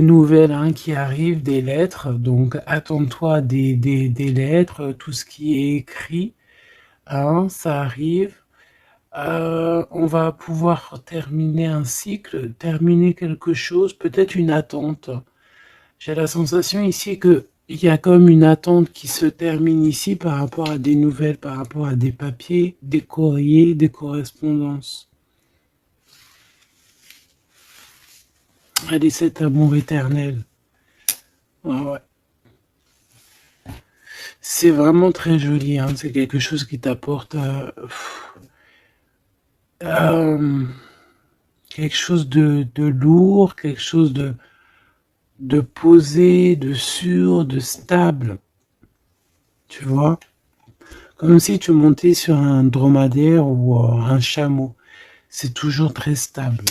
nouvelles hein, qui arrivent, des lettres, donc attends-toi à des lettres, tout ce qui est écrit, hein, ça arrive. On va pouvoir terminer un cycle, terminer quelque chose, peut-être une attente. J'ai la sensation ici que il y a comme une attente qui se termine ici par rapport à des nouvelles, par rapport à des papiers, des courriers, des correspondances. Allez, cet amour éternel. Ah ouais. C'est vraiment très joli, hein. C'est quelque chose qui t'apporte euh, quelque chose de lourd, quelque chose de posé, de sûr, de stable. Tu vois? Comme si tu montais sur un dromadaire ou un chameau. C'est toujours très stable.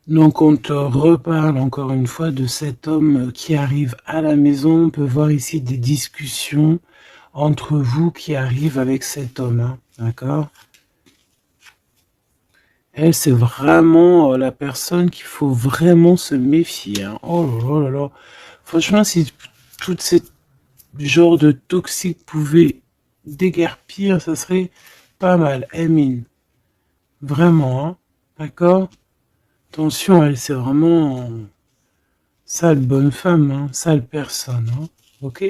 Donc on te reparle encore une fois de cet homme qui arrive à la maison. On peut voir ici des discussions entre vous qui arrivent avec cet homme. Hein, d'accord? Elle, c'est vraiment la personne qu'il faut vraiment se méfier. Hein. Oh là là là. Franchement, si tout ce genre de toxique pouvait déguerpir, ça serait pas mal. Emine. Vraiment, hein. D'accord? Attention, elle, c'est vraiment sale bonne femme, hein. Sale personne. Hein. Ok?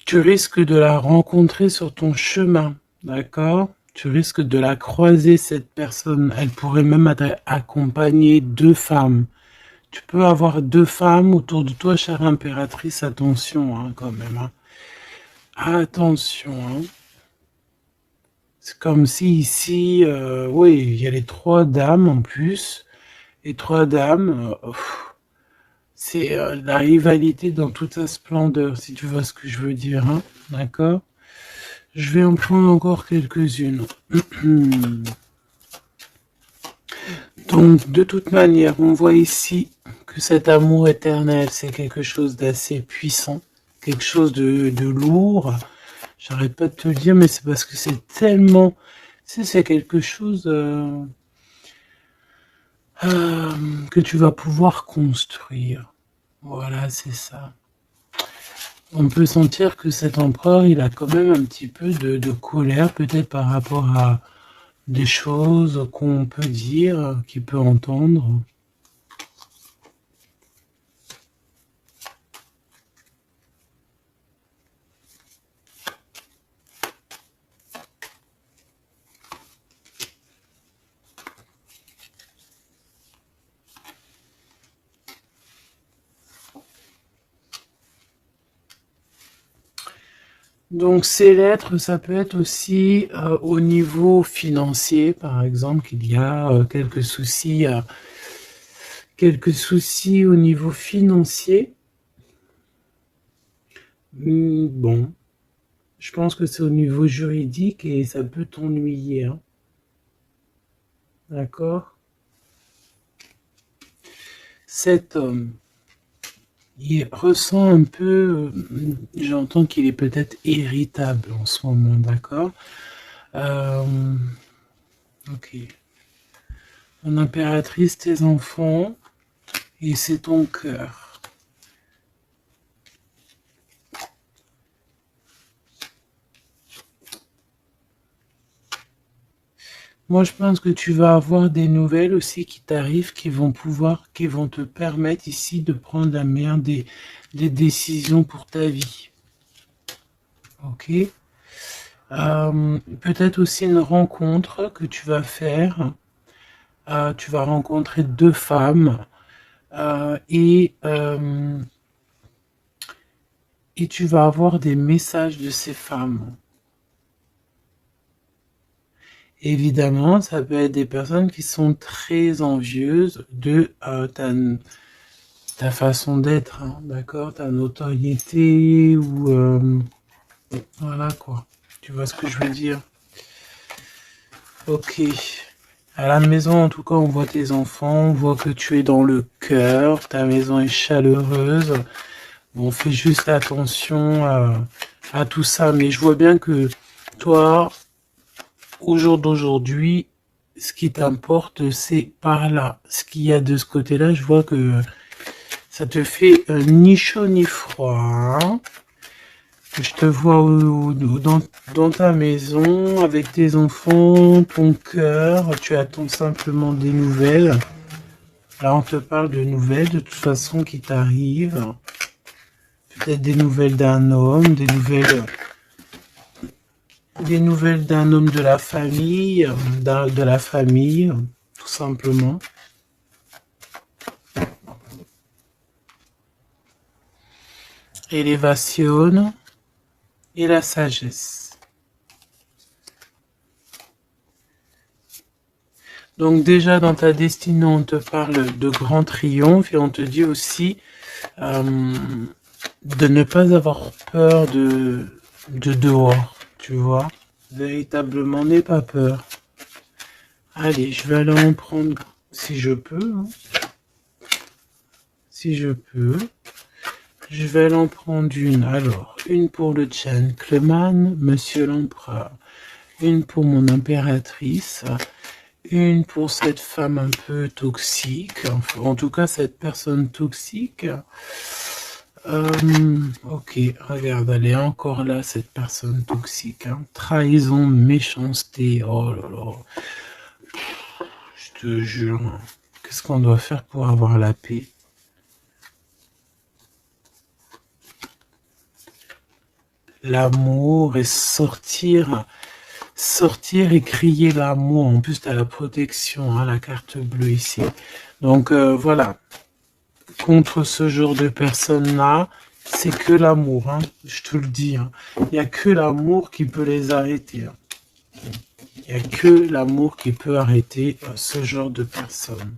Tu risques de la rencontrer sur ton chemin. D'accord? Tu risques de la croiser, cette personne. Elle pourrait même accompagner deux femmes. Tu peux avoir deux femmes autour de toi, chère impératrice. Attention, hein, quand même. Hein. Attention. Hein. C'est comme si ici, oui, il y a les trois dames en plus. Les trois dames, c'est la rivalité dans toute sa splendeur, si tu vois ce que je veux dire. Hein. D'accord? Je vais en prendre encore quelques-unes. Donc, de toute manière, on voit ici que cet amour éternel, c'est quelque chose d'assez puissant, quelque chose de lourd. J'arrête pas de te le dire, mais c'est parce que c'est tellement... c'est quelque chose que tu vas pouvoir construire. Voilà, c'est ça. On peut sentir que cet empereur, il a quand même un petit peu de colère, peut-être par rapport à des choses qu'on peut dire, qu'il peut entendre. Donc ces lettres, ça peut être aussi au niveau financier, par exemple, qu'il y a quelques soucis au niveau financier. Bon, je pense que c'est au niveau juridique et ça peut t'ennuyer. Hein. D'accord? Cet homme, il ressent un peu, j'entends qu'il est peut-être irritable en ce moment, d'accord? Euh, ok. Mon impératrice, tes enfants, et c'est ton cœur. Moi, je pense que tu vas avoir des nouvelles aussi qui t'arrivent, qui vont te permettre ici de prendre la meilleure des décisions pour ta vie. Ok? Peut-être aussi une rencontre que tu vas faire. Tu vas rencontrer deux femmes euh, et, euh, et tu vas avoir des messages de ces femmes. Évidemment, ça peut être des personnes qui sont très envieuses de ta façon d'être, hein, d'accord, ta notoriété ou voilà quoi. Tu vois ce que je veux dire? Ok. À la maison, en tout cas, on voit tes enfants, on voit que tu es dans le cœur, ta maison est chaleureuse. Bon, fais juste attention à tout ça, mais je vois bien que toi, au jour d'aujourd'hui, ce qui t'importe, c'est par là. Ce qu'il y a de ce côté-là, je vois que ça te fait ni chaud ni froid. Hein. Je te vois dans ta maison, avec tes enfants, ton cœur, tu attends simplement des nouvelles. Là, on te parle de nouvelles, de toute façon, qui t'arrivent. Peut-être des nouvelles d'un homme, des nouvelles d'un homme de la famille, de la famille, tout simplement. Élévation et la sagesse. Donc déjà dans ta destinée, on te parle de grand triomphe et on te dit aussi de ne pas avoir peur de dehors, tu vois. Véritablement, n'aie pas peur. Allez, je vais aller en prendre si je peux. Hein. Si je peux. Je vais aller en prendre une. Alors, une pour le gentleman, monsieur l'empereur. Une pour mon impératrice. Une pour cette femme un peu toxique. Enfin, en tout cas, cette personne toxique. Ok, regarde, elle est encore là, cette personne toxique. Hein. Trahison, méchanceté. Oh là là. Je te jure. Qu'est-ce qu'on doit faire pour avoir la paix? L'amour et sortir et crier l'amour. En plus, tu as la protection, hein, la carte bleue ici. Donc voilà, contre ce genre de personnes-là, c'est que l'amour, hein, je te le dis. Hein. Il n'y a que l'amour qui peut les arrêter. Hein. Il n'y a que l'amour qui peut arrêter ce genre de personnes.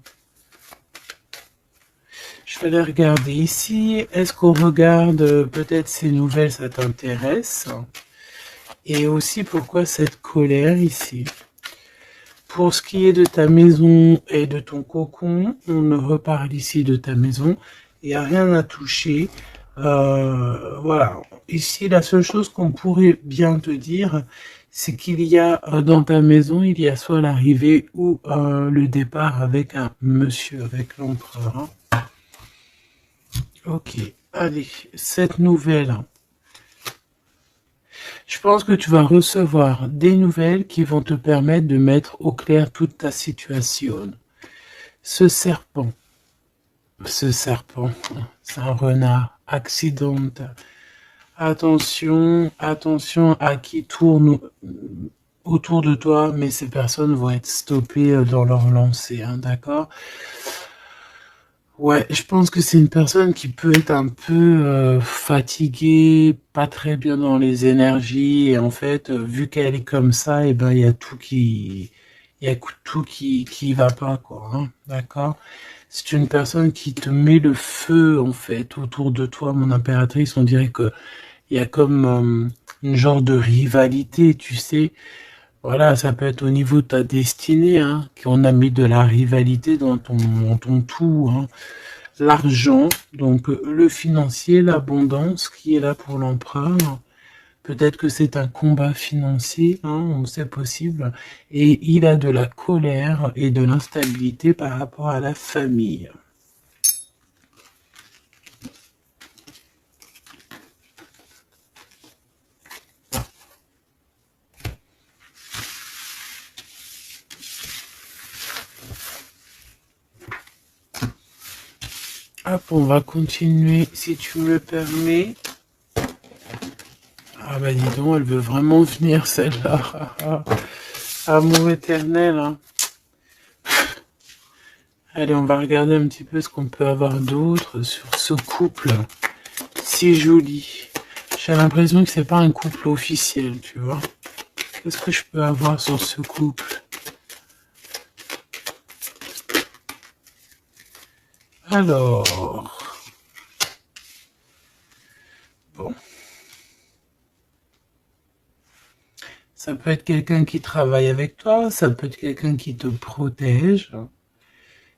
Je vais aller regarder ici. Est-ce qu'on regarde peut-être ces nouvelles, ça t'intéresse? Et aussi pourquoi cette colère ici? Pour ce qui est de ta maison et de ton cocon, on reparle ici de ta maison. Il n'y a rien à toucher. Voilà. Ici, la seule chose qu'on pourrait bien te dire, c'est qu'il y a dans ta maison, il y a soit l'arrivée ou le départ avec un monsieur, avec l'empereur. Hein. Ok. Allez, cette nouvelle. Je pense que tu vas recevoir des nouvelles qui vont te permettre de mettre au clair toute ta situation. Ce serpent, c'est un renard accidentel. Attention, attention à qui tourne autour de toi, mais ces personnes vont être stoppées dans leur lancée, hein, d'accord? Ouais, je pense que c'est une personne qui peut être un peu fatiguée, pas très bien dans les énergies, et en fait, vu qu'elle est comme ça, et ben il y a tout qui va pas, quoi, hein, d'accord? C'est une personne qui te met le feu, en fait, autour de toi, mon impératrice. On dirait que il y a comme une genre de rivalité, tu sais. Voilà, ça peut être au niveau de ta destinée, hein, qu'on a mis de la rivalité dans ton tout, hein. L'argent, donc le financier, l'abondance qui est là pour l'empereur. Peut-être que c'est un combat financier, hein, c'est possible. Et il a de la colère et de l'instabilité par rapport à la famille. Hop, on va continuer, si tu me le permets. Ah bah dis donc, elle veut vraiment venir celle-là. Amour éternel. Hein. Allez, on va regarder un petit peu ce qu'on peut avoir d'autre sur ce couple si joli. J'ai l'impression que c'est pas un couple officiel, tu vois. Qu'est-ce que je peux avoir sur ce couple? Alors... Bon. Ça peut être quelqu'un qui travaille avec toi, ça peut être quelqu'un qui te protège.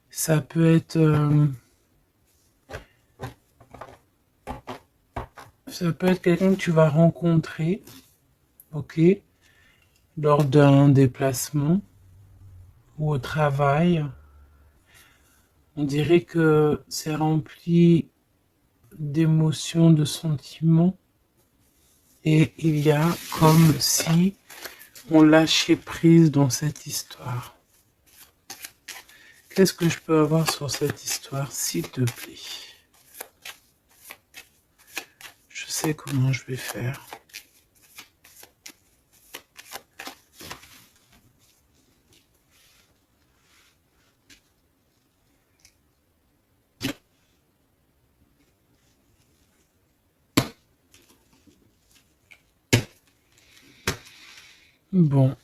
Ça peut être... ça peut être quelqu'un que tu vas rencontrer, ok? lors d'un déplacement ou au travail. On dirait que c'est rempli d'émotions, de sentiments, et il y a comme si on lâchait prise dans cette histoire. Qu'est-ce que je peux avoir sur cette histoire, s'il te plaît? Je sais comment je vais faire. Bon,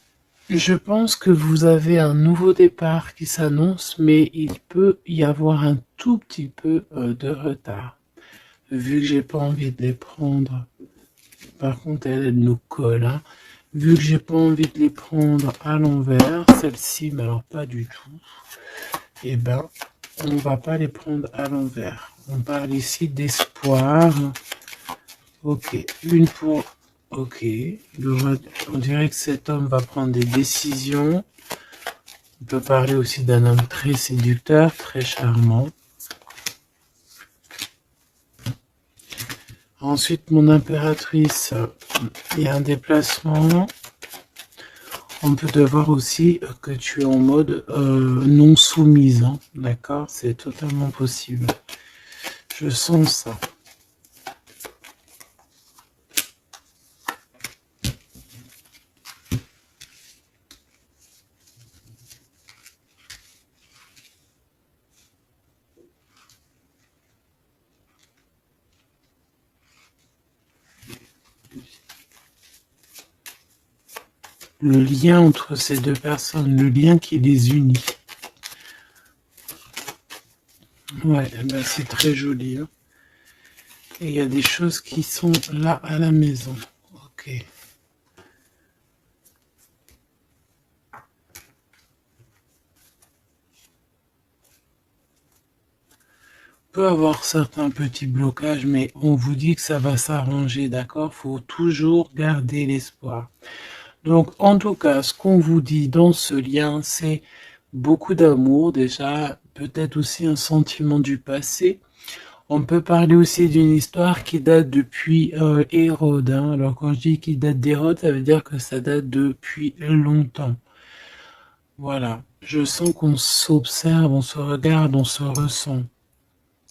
je pense que vous avez un nouveau départ qui s'annonce, mais il peut y avoir un tout petit peu de retard. Vu que j'ai pas envie de les prendre, par contre elle nous colle, hein. Vu que j'ai pas envie de les prendre à l'envers, celle-ci, mais alors pas du tout, eh ben, on va pas les prendre à l'envers. On parle ici d'espoir. Ok, une pour... Ok, on dirait que cet homme va prendre des décisions. On peut parler aussi d'un homme très séducteur, très charmant. Ensuite, mon impératrice, il y a un déplacement. On peut te voir aussi que tu es en mode non soumise, hein, d'accord? C'est totalement possible. Je sens ça. Le lien entre ces deux personnes, le lien qui les unit. Ouais, ben c'est très joli, hein. Et il y a des choses qui sont là à la maison. Ok. On peut avoir certains petits blocages, mais on vous dit que ça va s'arranger, d'accord? Faut toujours garder l'espoir. Donc, en tout cas, ce qu'on vous dit dans ce lien, c'est beaucoup d'amour, déjà, peut-être aussi un sentiment du passé. On peut parler aussi d'une histoire qui date depuis Hérode, hein. Alors, quand je dis qu'il date d'Hérode, ça veut dire que ça date depuis longtemps. Voilà. Je sens qu'on s'observe, on se regarde, on se ressent,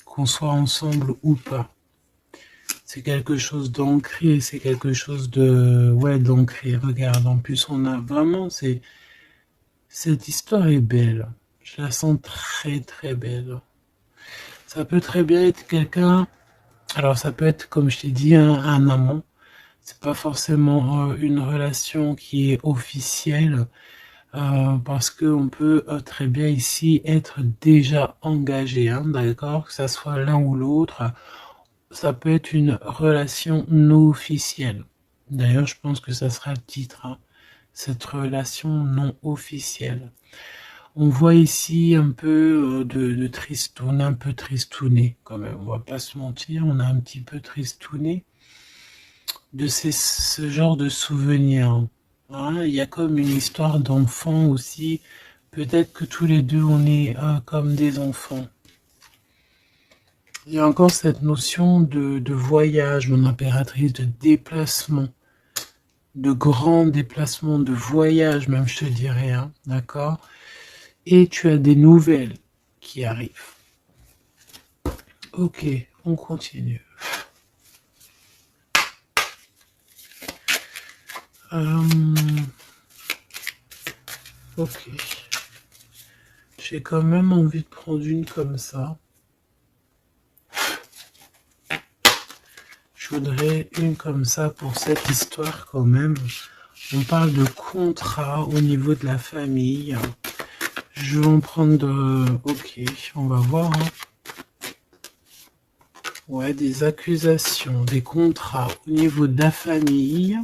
qu'on soit ensemble ou pas. C'est quelque chose d'ancré, c'est quelque chose de... Ouais, d'ancré. Regarde, en plus, on a vraiment... Cette histoire est belle. Je la sens très, très belle. Ça peut très bien être quelqu'un... Alors, ça peut être, comme je t'ai dit, un amant. C'est pas forcément une relation qui est officielle. Parce qu'on peut très bien ici être déjà engagé, hein, d'accord? Que ça soit l'un ou l'autre. Ça peut être une relation non officielle. D'ailleurs, je pense que ça sera le titre, hein, cette relation non officielle. On voit ici un peu de tristoun, un peu tristouné quand même. On va pas se mentir, on a un petit peu tristouné de ce genre de souvenirs. Hein. Il y a comme une histoire d'enfant aussi. Peut-être que tous les deux on est comme des enfants. Il y a encore cette notion de voyage, mon impératrice, de déplacement, de grand déplacement, de voyage même, je te dirais, hein, d'accord? Et tu as des nouvelles qui arrivent. Ok, on continue. Ok. J'ai quand même envie de prendre une comme ça. Je voudrais une comme ça pour cette histoire quand même. On parle de contrat au niveau de la famille. Je vais en prendre... Ok, on va voir. Hein. Ouais, des accusations, des contrats au niveau de la famille.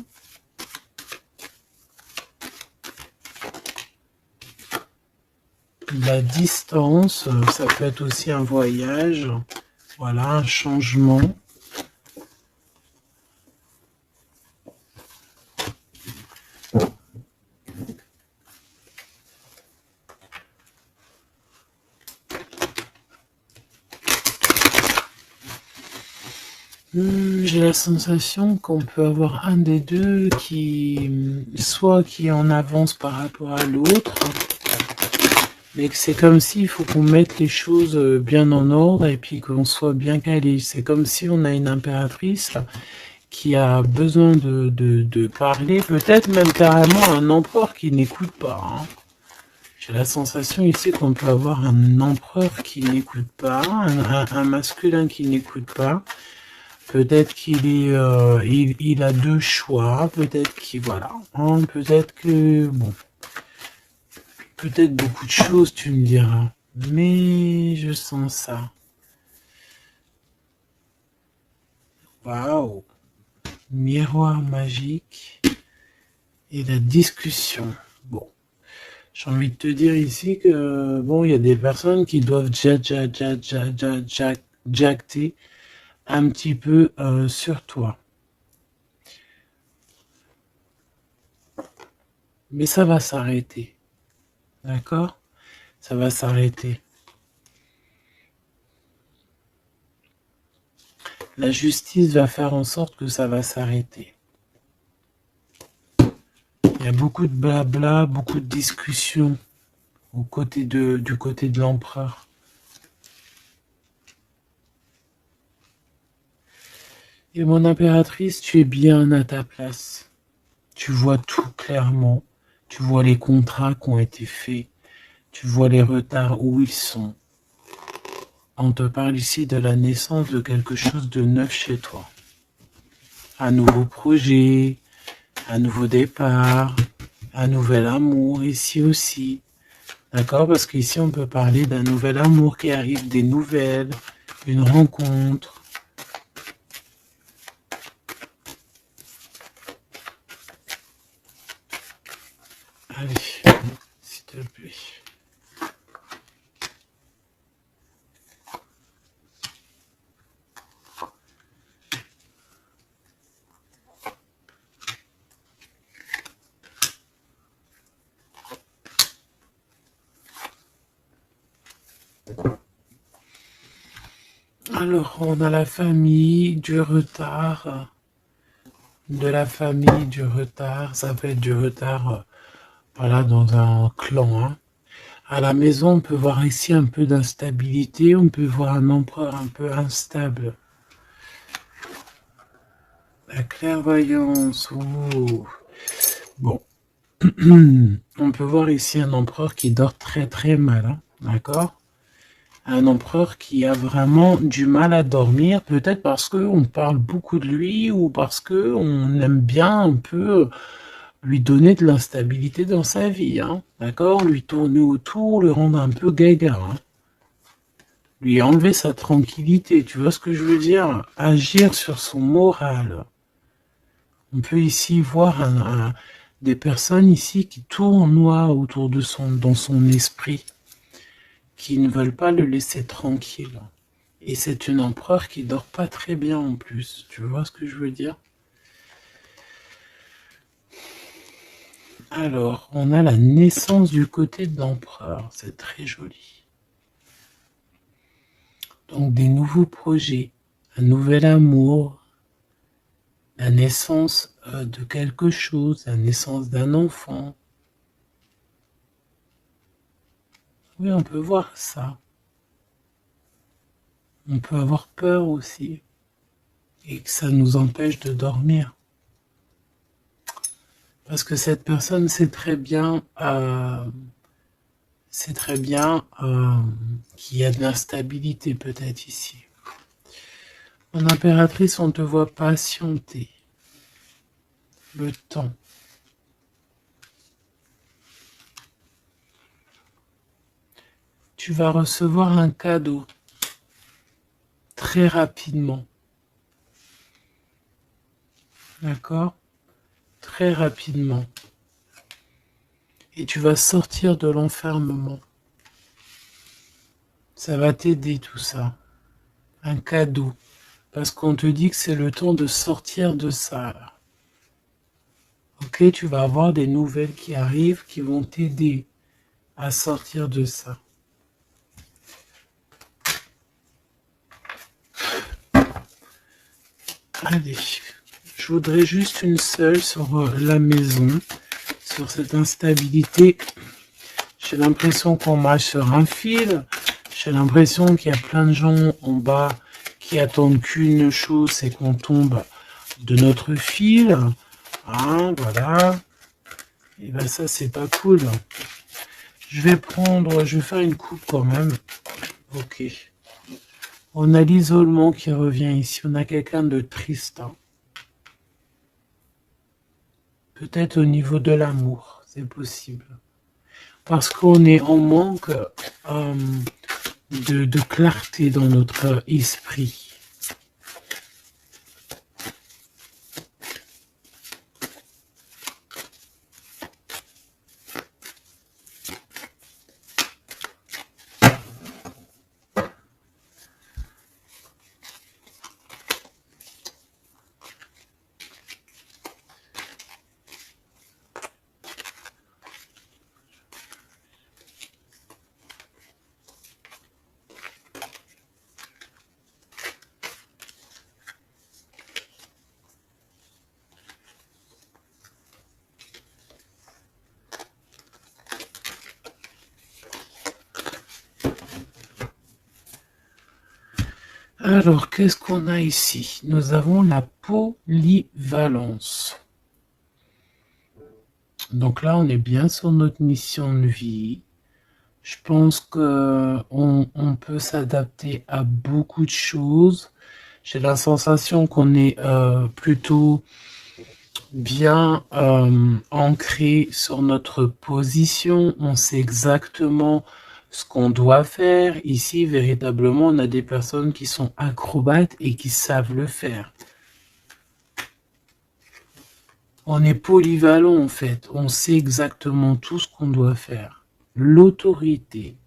La distance, ça peut être aussi un voyage. Voilà, un changement. J'ai la sensation qu'on peut avoir un des deux soit qui est en avance par rapport à l'autre, mais que c'est comme s'il faut qu'on mette les choses bien en ordre et puis qu'on soit bien calé. C'est comme si on a une impératrice qui a besoin de parler, peut-être même carrément un empereur qui n'écoute pas. Hein. J'ai la sensation ici qu'on peut avoir un empereur qui n'écoute pas, un masculin qui n'écoute pas. Peut-être qu'il est, il a deux choix. Peut-être qu'il voilà. Hein, peut-être que bon, peut-être beaucoup de choses, tu me diras. Mais je sens ça. Waouh, miroir magique et la discussion. Bon. J'ai envie de te dire ici que, bon, il y a des personnes qui doivent jacter un petit peu sur toi. Mais ça va s'arrêter. D'accord? Ça va s'arrêter. La justice va faire en sorte que ça va s'arrêter. Il y a beaucoup de blabla, beaucoup de discussions du côté de l'empereur. Et mon impératrice, tu es bien à ta place. Tu vois tout clairement. Tu vois les contrats qui ont été faits. Tu vois les retards où ils sont. On te parle ici de la naissance de quelque chose de neuf chez toi. Un nouveau projet, un nouveau départ, un nouvel amour ici aussi. D'accord? Parce qu'ici on peut parler d'un nouvel amour qui arrive, des nouvelles, une rencontre. Allez, s'il te plaît. Alors, on a la famille, du retard, de la famille, du retard. Ça peut être du retard, voilà, dans un clan. Hein. À la maison, on peut voir ici un peu d'instabilité. On peut voir un empereur un peu instable. La clairvoyance. Oh. Bon. On peut voir ici un empereur qui dort très très mal. Hein. D'accord? Un empereur qui a vraiment du mal à dormir, peut-être parce qu'on parle beaucoup de lui ou parce qu'on aime bien un peu lui donner de l'instabilité dans sa vie, hein, d'accord? Lui tourner autour, le rendre un peu gaga, hein. Lui enlever sa tranquillité, tu vois ce que je veux dire? Agir sur son moral. On peut ici voir des personnes ici qui tournoient autour de dans son esprit, qui ne veulent pas le laisser tranquille. Et c'est une empereur qui dort pas très bien en plus. Tu vois ce que je veux dire? Alors, on a la naissance du côté de l'empereur. C'est très joli. Donc, des nouveaux projets, un nouvel amour, la naissance de quelque chose, la naissance d'un enfant. Oui, on peut voir ça. On peut avoir peur aussi. Et que ça nous empêche de dormir. Parce que cette personne sait très bien qu'il y a de l'instabilité peut-être ici. En impératrice, on te voit patienter le temps. Tu vas recevoir un cadeau très rapidement. D'accord? Très rapidement. Et tu vas sortir de l'enfermement. Ça va t'aider tout ça. Un cadeau. Parce qu'on te dit que c'est le temps de sortir de ça. Ok, tu vas avoir des nouvelles qui arrivent qui vont t'aider à sortir de ça. Allez, je voudrais juste une seule sur la maison, sur cette instabilité. J'ai l'impression qu'on marche sur un fil. J'ai l'impression qu'il y a plein de gens en bas qui attendent qu'une chose, c'est qu'on tombe de notre fil. Hein, voilà. Et ben ça, c'est pas cool. Je vais faire une coupe quand même. Ok. On a l'isolement qui revient ici. On a quelqu'un de triste. Hein. Peut-être au niveau de l'amour, c'est possible. Parce qu'on est en manque de clarté dans notre esprit. Alors, qu'est-ce qu'on a ici? Nous avons la polyvalence. Donc là, on est bien sur notre mission de vie. Je pense qu'on peut s'adapter à beaucoup de choses. J'ai la sensation qu'on est plutôt bien ancré sur notre position. On sait exactement ce qu'on doit faire. Ici, véritablement, on a des personnes qui sont acrobates et qui savent le faire. On est polyvalent en fait. On sait exactement tout ce qu'on doit faire. L'autorité.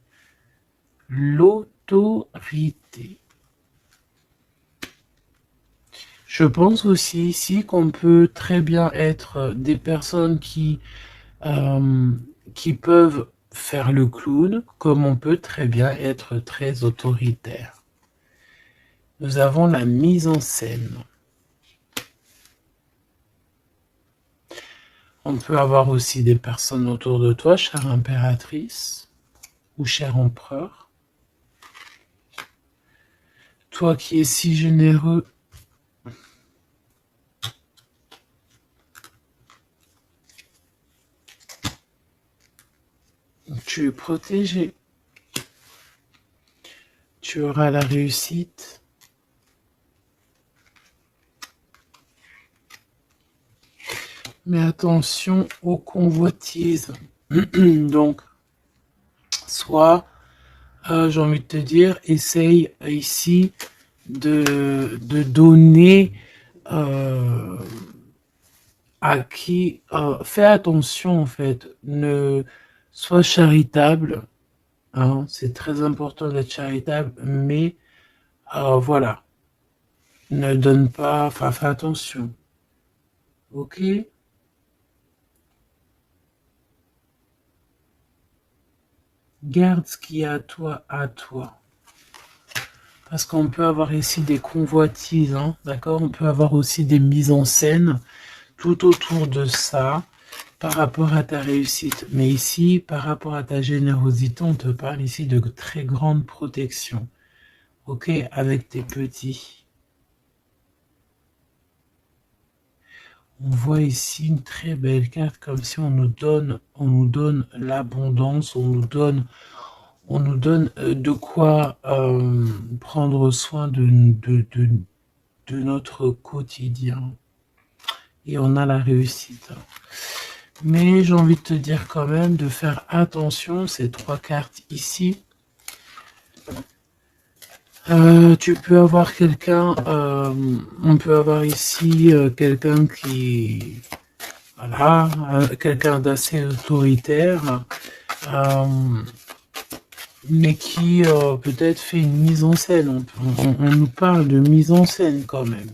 L'autorité. Je pense aussi ici qu'on peut très bien être des personnes qui peuvent faire le clown, comme on peut très bien être très autoritaire. Nous avons la mise en scène. On peut avoir aussi des personnes autour de toi, chère impératrice ou cher empereur. Toi qui es si généreux, tu es protégé. Tu auras la réussite. Mais attention aux convoitises. Donc, soit, j'ai envie de te dire, essaye ici de donner à qui... fais attention en fait. Sois charitable. Hein, c'est très important d'être charitable. Mais voilà. Ne donne pas... Enfin, fais attention. Ok? Garde ce qui est à toi, à toi. Parce qu'on peut avoir ici des convoitises, hein, d'accord? On peut avoir aussi des mises en scène tout autour de ça par rapport à ta réussite. Mais ici, par rapport à ta générosité, on te parle ici de très grande protection. Ok? Avec tes petits. On voit ici une très belle carte, comme si on nous donne l'abondance, on nous donne de quoi prendre soin de notre quotidien. Et on a la réussite. Mais j'ai envie de te dire quand même de faire attention, ces trois cartes ici. Tu peux avoir quelqu'un, on peut avoir ici quelqu'un qui, voilà, quelqu'un d'assez autoritaire, mais qui peut-être fait une mise en scène. On nous parle de mise en scène quand même.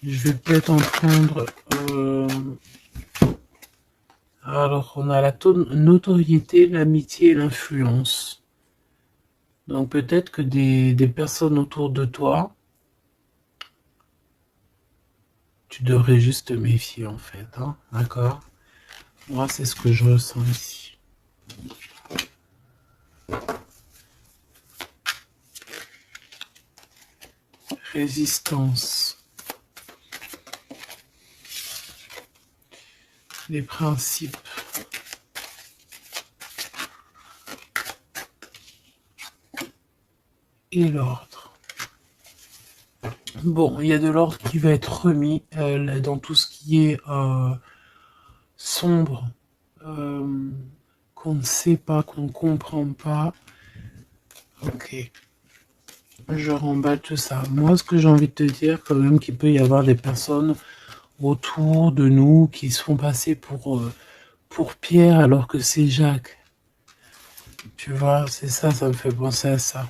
Je vais peut-être en prendre... Alors, on a la notoriété, l'amitié et l'influence. Donc peut-être que des personnes autour de toi Tu devrais juste te méfier en fait, hein, d'accord? Moi, c'est ce que je ressens ici. Résistance. Les principes. Et l'ordre. Bon, il y a de l'ordre qui va être remis dans tout ce qui est sombre, qu'on ne sait pas, qu'on ne comprend pas. Ok. Je remballe tout ça. Moi, ce que j'ai envie de te dire, quand même, qu'il peut y avoir des personnes autour de nous qui se font passer pour Pierre alors que c'est Jacques. Tu vois, c'est ça, ça me fait penser à ça.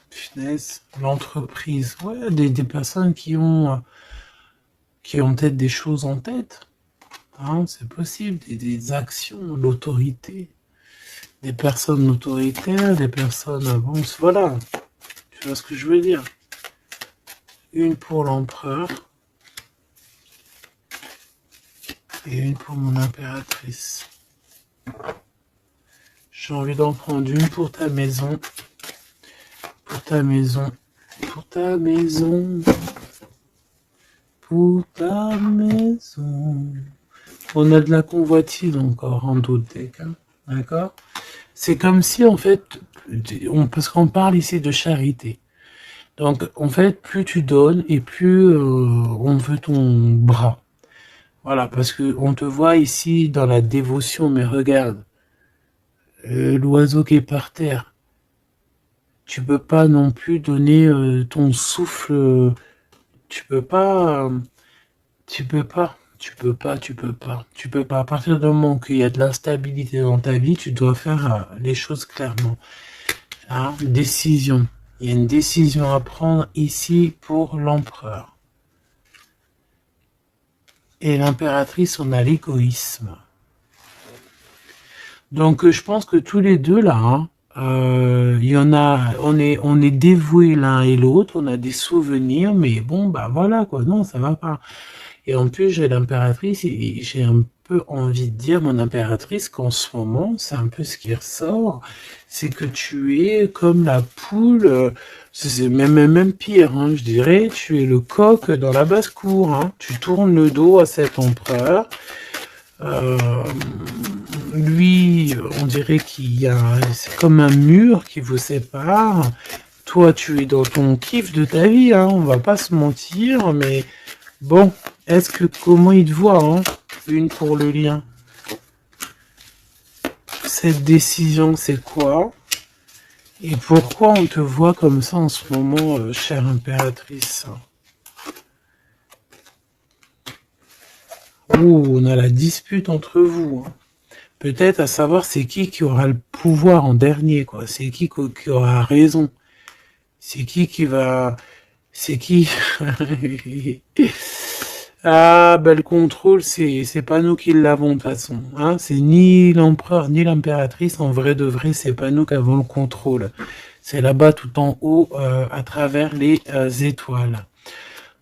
Finesse, l'entreprise. Ouais, des personnes qui ont peut-être des choses en tête. Hein, c'est possible, des actions, l'autorité. Des personnes autoritaires, des personnes... Bon, voilà. Tu vois ce que je veux dire? Une pour l'empereur. Et une pour mon impératrice. J'ai envie d'en prendre une pour ta maison. Pour ta maison. Pour ta maison. Pour ta maison. On a de la convoitise encore en d'autres decks. Hein, d'accord? C'est comme si, en fait, parce qu'on parle ici de charité. Donc, en fait, plus tu donnes et plus on veut ton bras. Voilà, parce que on te voit ici dans la dévotion, mais regarde, l'oiseau qui est par terre. Tu peux pas non plus donner ton souffle. Tu peux pas. Tu peux pas. Tu peux pas. Tu peux pas. Tu peux pas. À partir du moment qu'il y a de l'instabilité dans ta vie, tu dois faire les choses clairement. Hein, décision. Il y a une décision à prendre ici pour l'empereur. Et l'impératrice, on a l'égoïsme. Donc, je pense que tous les deux, là, hein, il y en a, on est dévoués l'un et l'autre, on a des souvenirs, mais bon, bah voilà, quoi, non, ça va pas. Et en plus, j'ai l'impératrice, et j'ai un peu envie de dire, mon impératrice, qu'en ce moment, c'est un peu ce qui ressort, c'est que tu es comme la poule, c'est même pire, hein, je dirais, tu es le coq dans la basse-cour, hein, tu tournes le dos à cet empereur, lui, on dirait qu'il y a, c'est comme un mur qui vous sépare. Toi, tu es dans ton kiff de ta vie, hein, on va pas se mentir, mais bon, comment il te voit, hein, une pour le lien. Cette décision, c'est quoi? Et pourquoi on te voit comme ça en ce moment, chère impératrice? Ouh, on a la dispute entre vous, hein. Peut-être à savoir c'est qui aura le pouvoir en dernier, quoi. C'est qui aura raison. C'est qui va... C'est qui... Ah, ben le contrôle, c'est pas nous qui l'avons de toute façon. Hein. C'est ni l'empereur, ni l'impératrice. En vrai de vrai, c'est pas nous qui avons le contrôle. C'est là-bas tout en haut, à travers les étoiles.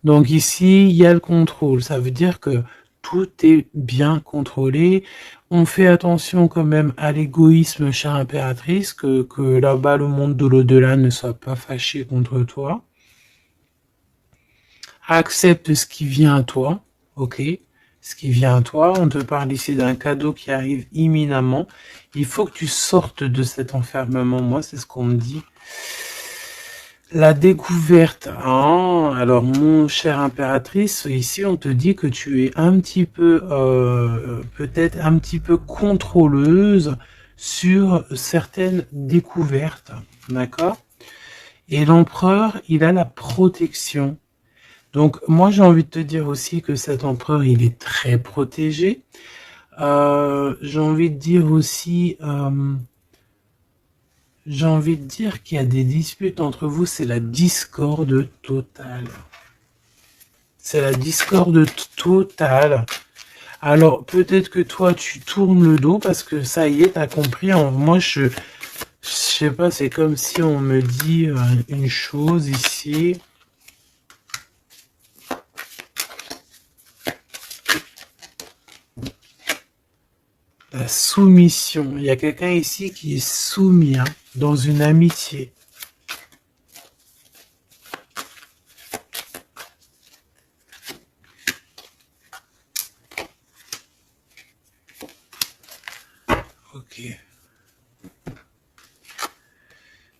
Donc ici, il y a le contrôle. Ça veut dire que tout est bien contrôlé. On fait attention quand même à l'égoïsme, chère impératrice, que là-bas, le monde de l'au-delà ne soit pas fâché contre toi. Accepte ce qui vient à toi, ok? Ce qui vient à toi. On te parle ici d'un cadeau qui arrive imminemment. Il faut que tu sortes de cet enfermement. Moi, c'est ce qu'on me dit. La découverte, hein. Alors mon cher impératrice, ici on te dit que tu es un petit peu, peut-être un petit peu contrôleuse sur certaines découvertes, d'accord? Et l'empereur, il a la protection. Donc moi j'ai envie de te dire aussi que cet empereur, il est très protégé. J'ai envie de dire aussi... J'ai envie de dire qu'il y a des disputes entre vous, c'est la discorde totale. C'est la discorde totale. Alors, peut-être que toi, tu tournes le dos parce que ça y est, t'as compris. Moi, je sais pas, c'est comme si on me dit une chose ici. La soumission. Il y a quelqu'un ici qui est soumis, hein, dans une amitié. Ok.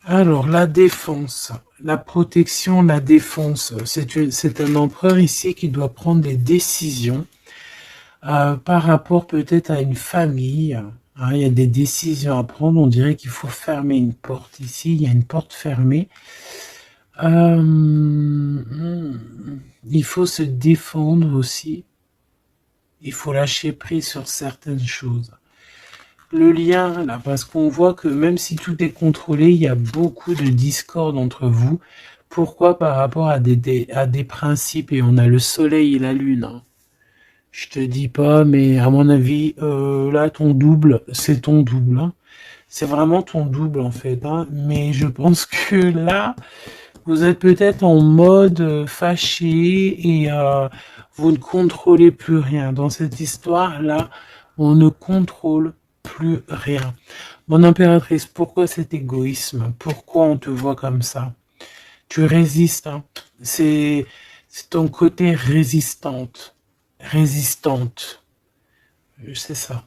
Alors, la défense, la protection, la défense. C'est un empereur ici qui doit prendre des décisions par rapport peut-être à une famille. Hein, il y a des décisions à prendre. On dirait qu'il faut fermer une porte ici. Il y a une porte fermée. Il faut se défendre aussi. Il faut lâcher prise sur certaines choses. Le lien, là, parce qu'on voit que même si tout est contrôlé, il y a beaucoup de discorde entre vous. Pourquoi? Par rapport à des principes, et on a le soleil et la lune. Hein. Je te dis pas, mais à mon avis, là, ton double, c'est ton double. Hein. C'est vraiment ton double, en fait. Hein. Mais je pense que là, vous êtes peut-être en mode fâché et vous ne contrôlez plus rien. Dans cette histoire-là, on ne contrôle plus rien. Mon impératrice, pourquoi cet égoïsme? Pourquoi on te voit comme ça? Tu résistes, hein. C'est ton côté résistante. C'est ça.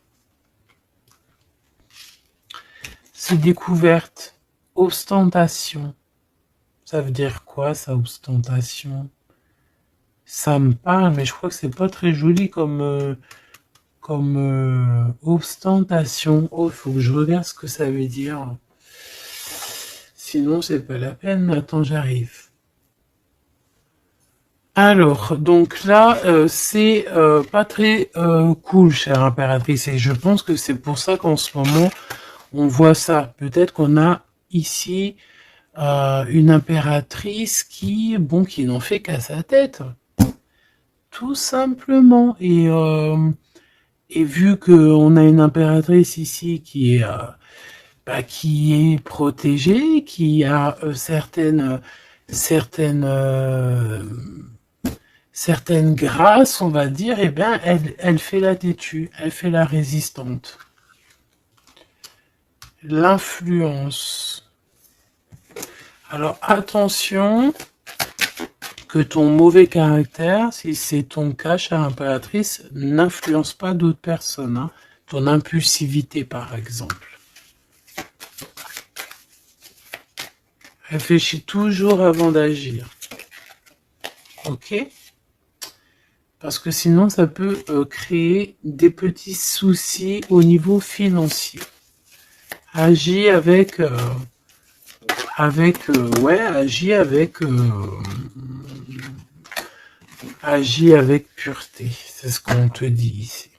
C'est découverte. Ostentation. Ça veut dire quoi, ça, ostentation? Ça me parle, mais je crois que c'est pas très joli comme ostentation. Oh, il faut que je regarde ce que ça veut dire. Sinon, c'est pas la peine. Attends, j'arrive. Alors, donc là, c'est pas très cool, chère impératrice, et je pense que c'est pour ça qu'en ce moment, on voit ça. Peut-être qu'on a ici une impératrice qui n'en fait qu'à sa tête, tout simplement. Et vu qu'on a une impératrice ici qui est protégée, qui a certaines grâces, on va dire, eh bien, elle fait la têtue, elle fait la résistante. L'influence. Alors, attention que ton mauvais caractère, si c'est ton cas, chère impératrice, n'influence pas d'autres personnes. Hein. Ton impulsivité, par exemple. Réfléchis toujours avant d'agir. Ok? Parce que sinon, ça peut créer des petits soucis au niveau financier. Agis agis avec pureté. C'est ce qu'on te dit ici.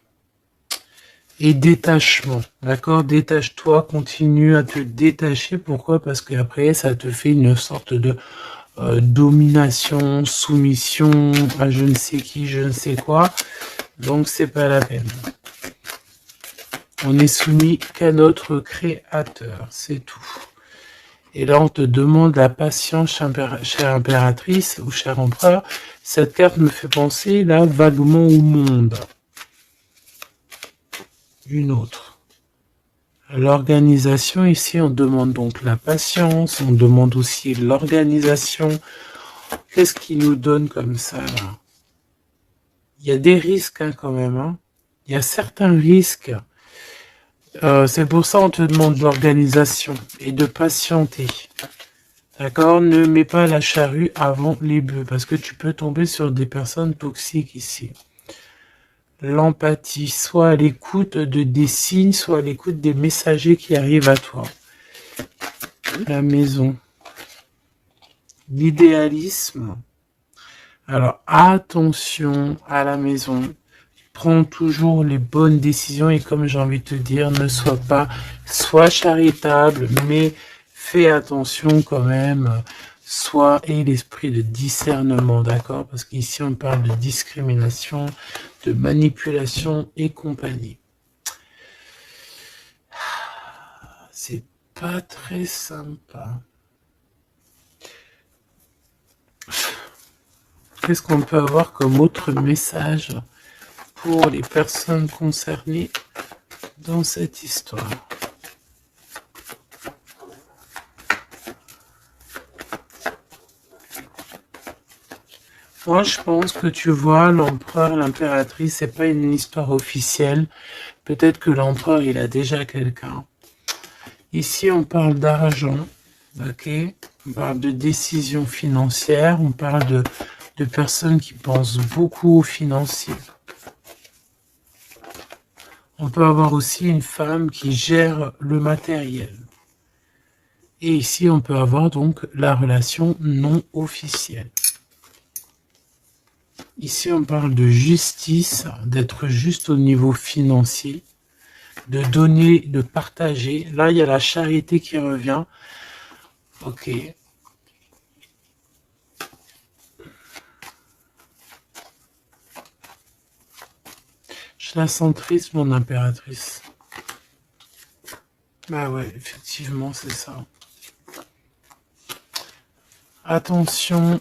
Et détachement, d'accord? Détache-toi, continue à te détacher. Pourquoi? Parce qu'après, ça te fait une sorte de domination, soumission à je ne sais qui, je ne sais quoi. Donc, c'est pas la peine. On est soumis qu'à notre créateur, c'est tout. Et là, on te demande la patience, chère impératrice ou cher empereur. Cette carte me fait penser, là, vaguement au monde. Une autre. L'organisation, ici, on demande donc la patience, on demande aussi l'organisation. Qu'est-ce qui nous donne comme ça, là? Il y a des risques, hein, quand même. Hein. Il y a certains risques. C'est pour ça qu'on te demande l'organisation et de patienter. D'accord? Ne mets pas la charrue avant les bœufs, parce que tu peux tomber sur des personnes toxiques ici. L'empathie, soit à l'écoute des signes, soit à l'écoute des messagers qui arrivent à toi. La maison. L'idéalisme. Alors, attention à la maison. Prends toujours les bonnes décisions et comme j'ai envie de te dire, ne sois charitable, mais fais attention quand même. Aie l'esprit de discernement, d'accord? Parce qu'ici, on parle de discrimination, de manipulation et compagnie. C'est pas très sympa. Qu'est-ce qu'on peut avoir comme autre message pour les personnes concernées? dans cette histoire? Moi, je pense que tu vois, l'empereur, l'impératrice, c'est pas une histoire officielle. Peut-être que l'empereur, il a déjà quelqu'un. Ici, on parle d'argent, ok? On parle de décisions financières, on parle de personnes qui pensent beaucoup aux financiers. On peut avoir aussi une femme qui gère le matériel. Et ici, on peut avoir donc la relation non officielle. Ici, on parle de justice, d'être juste au niveau financier, de donner, de partager. Là, il y a la charité qui revient. Ok. Je la sens triste, mon impératrice. Bah ouais, effectivement, c'est ça. Attention.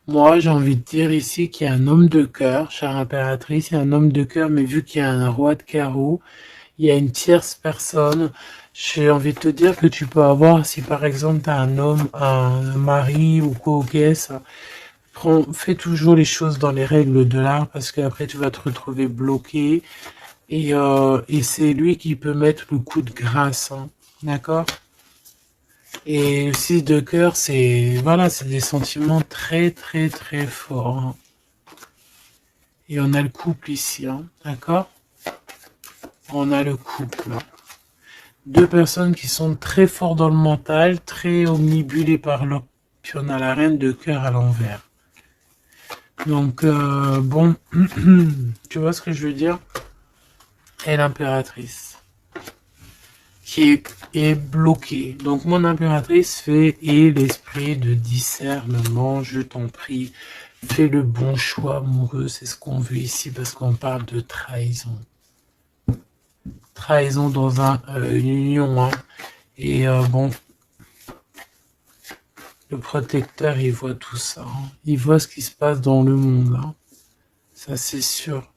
Moi, j'ai envie de dire ici qu'il y a un homme de cœur, chère impératrice, il y a un homme de cœur, mais vu qu'il y a un roi de carreau, il y a une tierce personne. J'ai envie de te dire que tu peux avoir, si par exemple tu as un homme, un mari ou quoi, ok, ça, fais toujours les choses dans les règles de l'art parce qu'après tu vas te retrouver bloqué et c'est lui qui peut mettre le coup de grâce, hein, d'accord? Et aussi de cœur, c'est voilà, c'est des sentiments très très très forts, hein. Et on a le couple ici, hein, d'accord? On a le couple. Deux personnes qui sont très forts dans le mental, très omnibulées par leur... Puis on a la reine de cœur à l'envers. Donc, bon, tu vois ce que je veux dire? Et l'impératrice, qui est bloquée. Donc, mon impératrice fait, et l'esprit de discernement, je t'en prie, fais le bon choix amoureux, c'est ce qu'on veut ici, parce qu'on parle de trahison. Trahison dans une union, hein. Et bon, le protecteur, il voit tout ça, hein. Il voit ce qui se passe dans le monde, hein. Ça, c'est sûr.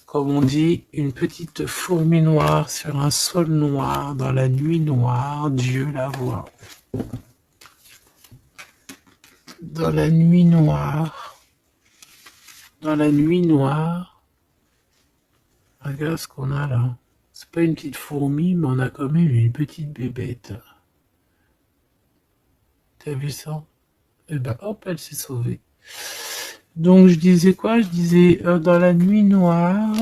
Comme on dit, une petite fourmi noire sur un sol noir, dans la nuit noire, Dieu la voit. Dans la nuit noire, dans la nuit noire, regarde ce qu'on a là. C'est pas une petite fourmi, mais on a quand même une petite bébête. T'as vu ça? Et ben hop, elle s'est sauvée. Donc je disais quoi? Je disais dans la nuit noire,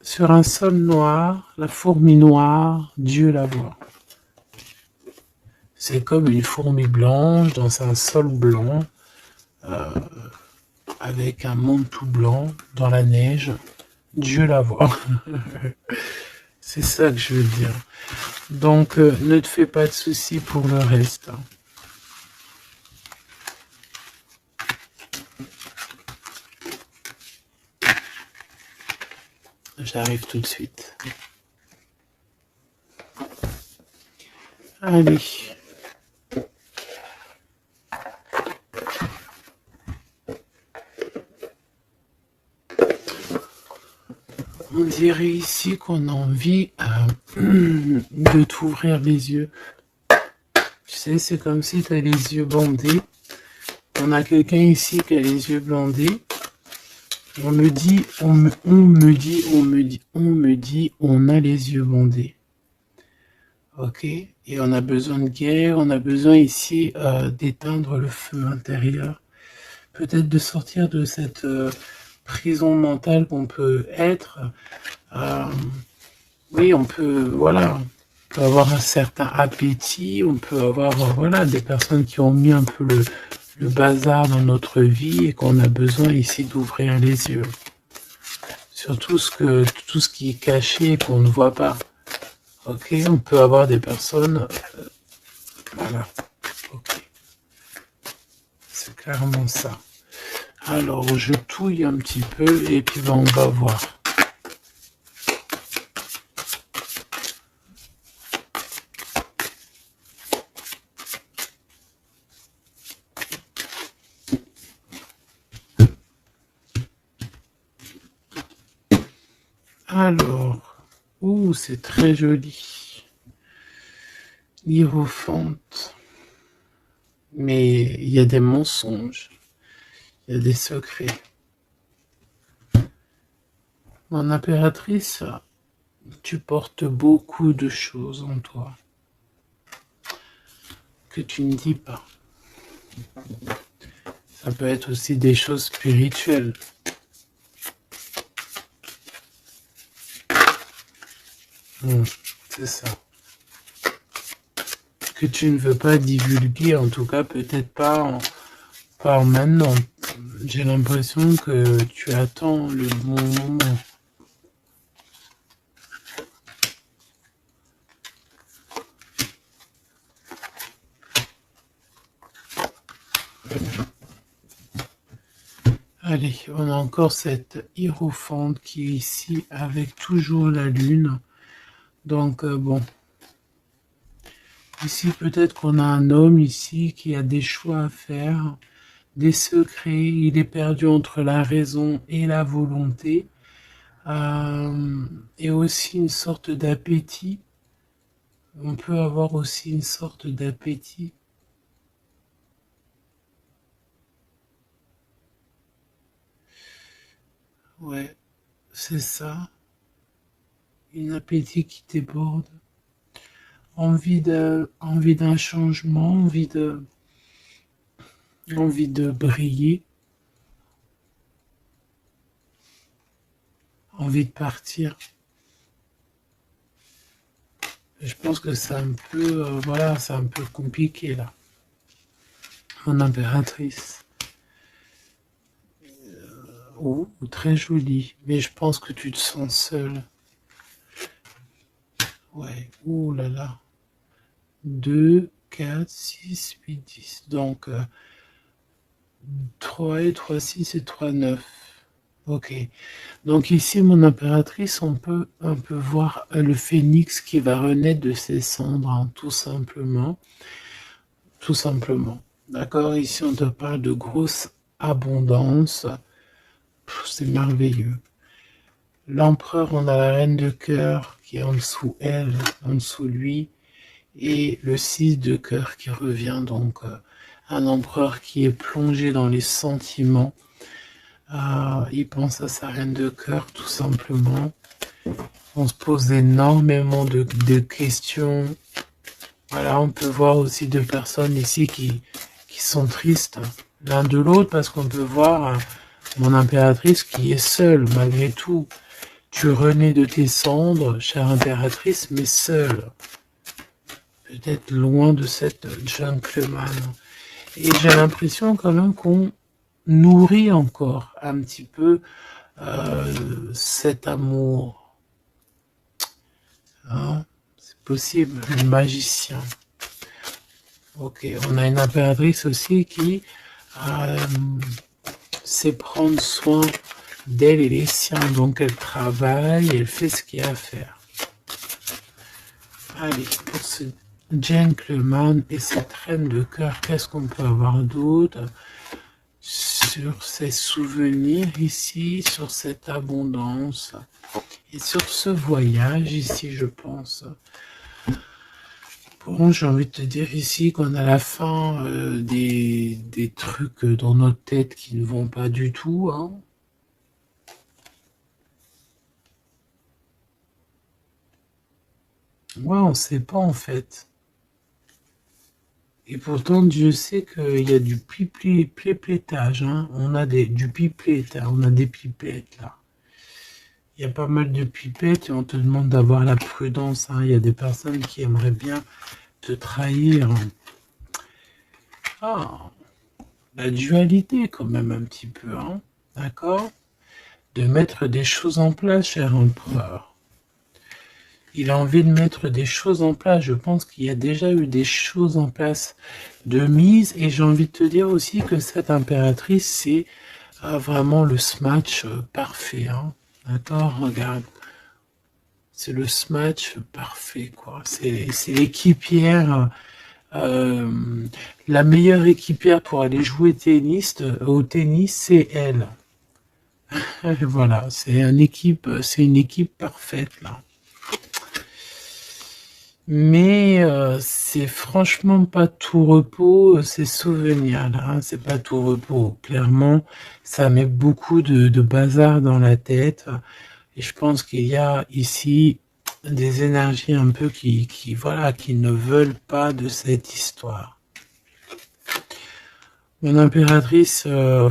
sur un sol noir, la fourmi noire, Dieu la voit. C'est comme une fourmi blanche dans un sol blanc, avec un monde tout blanc dans la neige. Dieu la voit. C'est ça que je veux dire. Donc ne te fais pas de soucis pour le reste. J'arrive tout de suite. Allez. On dirait ici qu'on a envie de t'ouvrir les yeux. Tu sais, c'est comme si tu as les yeux bandés. On a quelqu'un ici qui a les yeux bandés. On me dit, on a les yeux bandés. Ok? Et on a besoin de guérir, on a besoin ici d'éteindre le feu intérieur. Peut-être de sortir de cette prison mentale qu'on peut être. Oui, on peut, voilà, on peut avoir un certain appétit, on peut avoir, voilà, des personnes qui ont mis un peu le bazar dans notre vie et qu'on a besoin ici d'ouvrir les yeux. Sur tout ce qui est caché et qu'on ne voit pas. Ok, on peut avoir des personnes, voilà, ok, c'est clairement ça. Alors, je touille un petit peu et puis ben, on va voir. Alors, ouh, c'est très joli. Hiérophante. Mais il y a des mensonges. Il y a des secrets. Mon impératrice, tu portes beaucoup de choses en toi que tu ne dis pas. Ça peut être aussi des choses spirituelles. C'est ça. Que tu ne veux pas divulguer, en tout cas peut-être pas maintenant. J'ai l'impression que tu attends le bon moment. Allez, on a encore cette hiérophante qui est ici avec toujours la lune. Donc bon, ici peut-être qu'on a un homme ici qui a des choix à faire, des secrets, il est perdu entre la raison et la volonté, et aussi une sorte d'appétit. On peut avoir aussi une sorte d'appétit. Ouais, c'est ça. Un appétit qui déborde. Envie d'un changement, envie de briller, envie de partir. Je pense que c'est un peu, voilà, c'est un peu compliqué là. Mon impératrice. Oh, très jolie. Mais je pense que tu te sens seule. Ouais, ouh là là. 2, 4, 6, 8, 10. Donc, 3 et 3, 6 et 3, 9. Ok. Donc ici, mon impératrice, on peut un peu voir le phénix qui va renaître de ses cendres, hein, tout simplement. Tout simplement. D'accord? Ici, on te parle de grosse abondance. C'est merveilleux. L'empereur, on a la reine de cœur qui est en dessous elle, en dessous lui, et le 6 de cœur qui revient, donc un empereur qui est plongé dans les sentiments. Il pense à sa reine de cœur, tout simplement. On se pose énormément de questions. Voilà, on peut voir aussi deux personnes ici qui sont tristes l'un de l'autre, parce qu'on peut voir mon impératrice qui est seule, malgré tout. Tu renais de tes cendres, chère impératrice, mais seule. Peut-être loin de cette gentleman. Et j'ai l'impression quand même qu'on nourrit encore un petit peu cet amour. Hein, c'est possible, le magicien. Ok, on a une impératrice aussi qui sait prendre soin d'elle et les siens. Donc elle travaille, elle fait ce qu'il y a à faire. Allez, pour ce gentleman et cette reine de cœur, qu'est-ce qu'on peut avoir d'autre sur ces souvenirs ici, sur cette abondance et sur ce voyage ici, je pense. Bon, j'ai envie de te dire ici qu'on a la fin des trucs dans notre tête qui ne vont pas du tout, hein. Ouais, on sait pas en fait. Et pourtant, Dieu sait qu'il y a du piplettage, hein. On a du pipette, hein. On a des pipettes là. Il y a pas mal de pipettes et on te demande d'avoir la prudence, hein. Il y a des personnes qui aimeraient bien te trahir. Ah, la dualité quand même un petit peu, hein. D'accord? De mettre des choses en place, cher empereur. Il a envie de mettre des choses en place. Je pense qu'il y a déjà eu des choses en place de mise. Et j'ai envie de te dire aussi que cette impératrice, c'est vraiment le smash parfait, hein. D'accord? Regarde. C'est le smash parfait, quoi. C'est l'équipière, la meilleure équipière pour aller jouer au tennis, c'est elle. Voilà, c'est une équipe parfaite là. Mais c'est franchement pas tout repos, ces souvenirs là, hein, c'est pas tout repos. Clairement, ça met beaucoup de bazar dans la tête. Et je pense qu'il y a ici des énergies un peu voilà, qui ne veulent pas de cette histoire. Mon impératrice, oh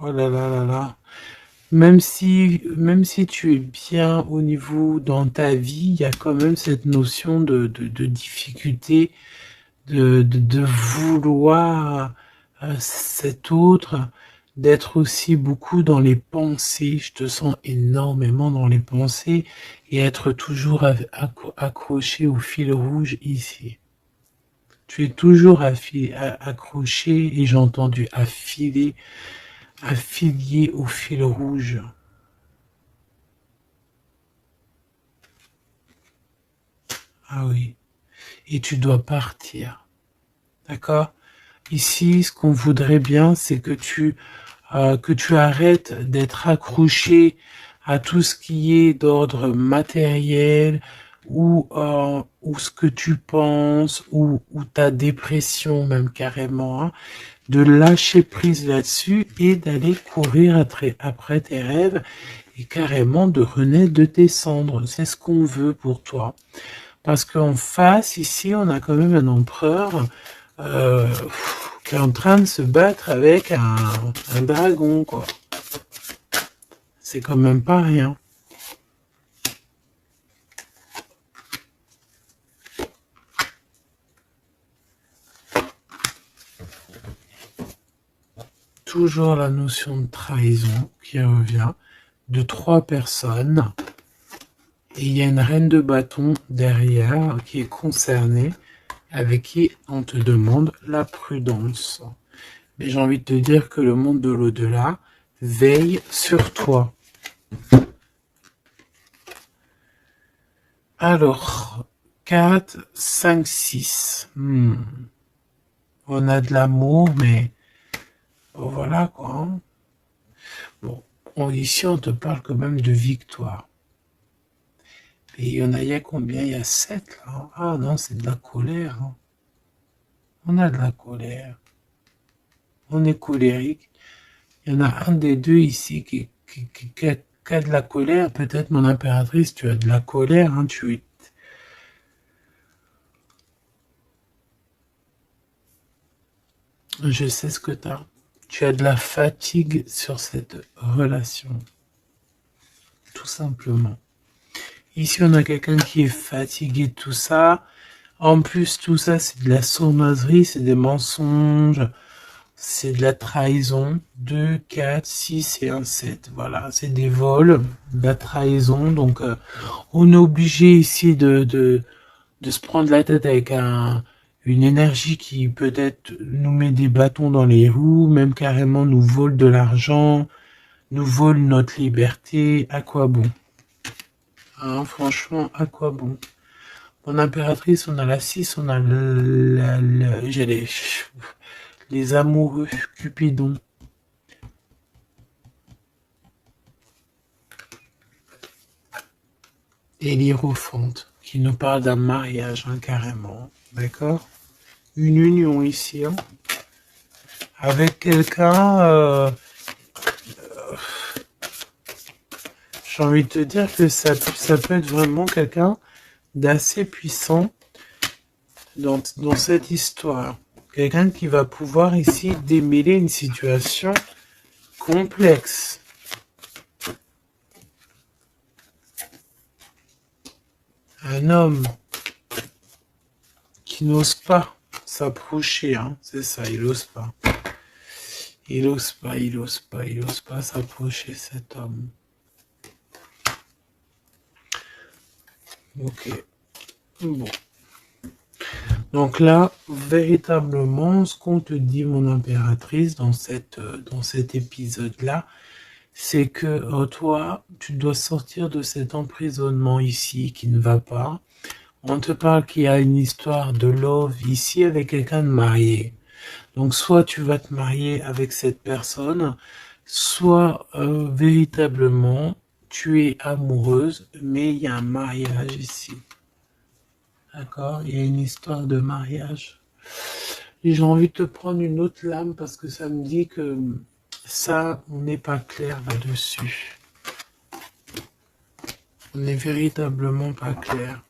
là là là là. Même si tu es bien au niveau dans ta vie, il y a quand même cette notion de difficulté, de vouloir cet autre, d'être aussi beaucoup dans les pensées. Je te sens énormément dans les pensées et être toujours accroché au fil rouge ici. Tu es toujours accroché et j'ai entendu affilié au fil rouge. Ah oui. Et tu dois partir. D'accord? Ici, ce qu'on voudrait bien, c'est que tu arrêtes d'être accroché à tout ce qui est d'ordre matériel ou ce que tu penses ou ta dépression même carrément, hein, de lâcher prise là-dessus et d'aller courir après tes rêves et carrément de renaître de tes cendres. C'est ce qu'on veut pour toi. Parce qu'en face, ici, on a quand même un empereur qui est en train de se battre avec un dragon, quoi. C'est quand même pas rien. Toujours la notion de trahison qui revient de 3 personnes. Et il y a une reine de bâton derrière qui est concernée, avec qui on te demande la prudence. Mais j'ai envie de te dire que le monde de l'au-delà veille sur toi. Alors, 4, 5, 6. On a de l'amour, mais voilà quoi. Hein. Bon, ici on te parle quand même de victoire. Et il y a combien? Il y a 7 là. Ah non, c'est de la colère. Hein. On a de la colère. On est colérique. Il y en a un des deux ici qui a de la colère. Peut-être mon impératrice, tu as de la colère. Hein, Je sais ce que tu as. Tu as de la fatigue sur cette relation. Tout simplement. Ici, on a quelqu'un qui est fatigué de tout ça. En plus, tout ça, c'est de la sournoiserie, c'est des mensonges, c'est de la trahison. 2, 4, 6 et 1, 7. Voilà, c'est des vols, de la trahison. Donc, on est obligé ici de se prendre la tête avec une énergie qui peut-être nous met des bâtons dans les roues, même carrément nous vole de l'argent, nous vole notre liberté. À quoi bon? Hein, franchement, à quoi bon? Mon impératrice, on a la 6, on a j'ai les amoureux, Cupidon. Et l'Hiérophante, qui nous parle d'un mariage, hein, carrément. D'accord? Une union ici, hein, avec quelqu'un... j'ai envie de te dire que ça peut être vraiment quelqu'un d'assez puissant dans cette histoire. Quelqu'un qui va pouvoir ici démêler une situation complexe. Un homme qui n'ose pas s'approcher, hein, c'est ça, il n'ose pas. Il n'ose pas s'approcher, cet homme. Ok. Bon. Donc là, véritablement, ce qu'on te dit, mon impératrice, dans cet épisode-là, c'est que toi, tu dois sortir de cet emprisonnement ici qui ne va pas. On te parle qu'il y a une histoire de love ici avec quelqu'un de marié. Donc soit tu vas te marier avec cette personne, soit véritablement tu es amoureuse, mais il y a un mariage ici. D'accord? Il y a une histoire de mariage. Et j'ai envie de te prendre une autre lame parce que ça me dit que ça, on n'est pas clair là-dessus. On n'est véritablement pas clair.